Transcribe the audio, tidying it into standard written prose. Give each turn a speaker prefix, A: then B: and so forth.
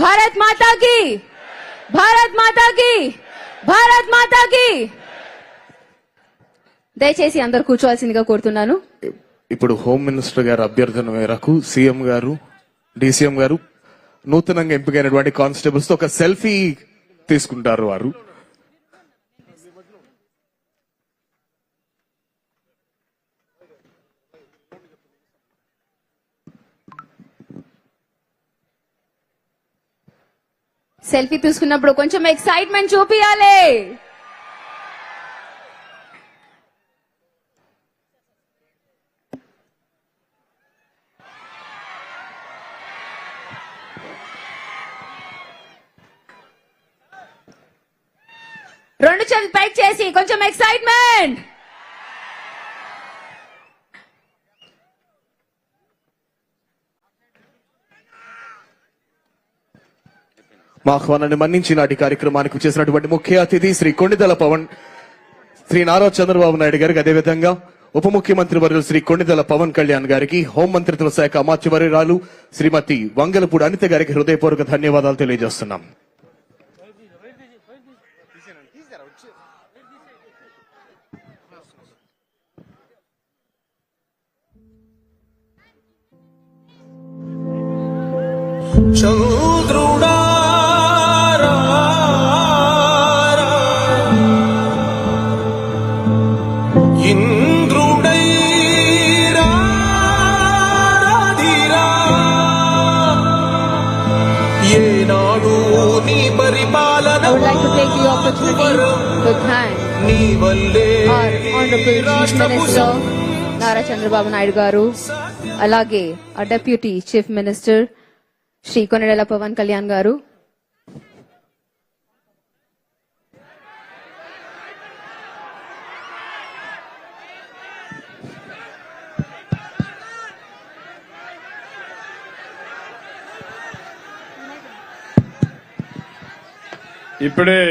A: భారత్ మాతా key, Bharat మాతా key, Bharat మాతా key. దయచేసి అందరు కూర్చోవాల్సిందిగా కోరుతున్నాను.
B: ఇప్పుడు హోమ్ మినిస్టర్ గారు అభ్యర్థన మేరకు సీఎం గారు, డీసీఎం గారు నూతనంగా ఎంపికైనటువంటి కానిస్టేబుల్స్ తో ఒక సెల్ఫీ తీసుకుంటారు. వారు
A: సెల్ఫీ తీసుకున్నప్పుడు కొంచెం ఎక్సైట్మెంట్ చూపియాలి. రెండు చేతులు పైకి చేసి కొంచెం ఎక్సైట్మెంట్.
B: మా ఆహ్వానాన్ని మన్నించి నాటి కార్యక్రమానికి చేసినటువంటి ముఖ్య అతిథి శ్రీ కొణిదెల పవన్, శ్రీ నారా చంద్రబాబు నాయుడు గారికి, అదేవిధంగా ఉప ముఖ్యమంత్రి వర్యులు శ్రీ కొణిదెల పవన్ కళ్యాణ్ గారికి, హోంమంత్రిత్వ శాఖ అమాత్యవర్యురాలు శ్రీమతి వంగలపూడి అనిత గారికి హృదయపూర్వక ధన్యవాదాలు తెలియజేస్తున్నాం.
C: చంద్రుడా ఇంద్రుడై రాధిరా ఏనాడు నీ పరిపాలన
A: I would like to take the opportunity to thank
C: నీ వల్లే
A: our Honorable Chief Minister Nara Chandrababu Naidu గారు, అలాగే ఆ deputy chief minister Shri Konidela Pawan Kalyan గారు,
D: ఇప్పుడే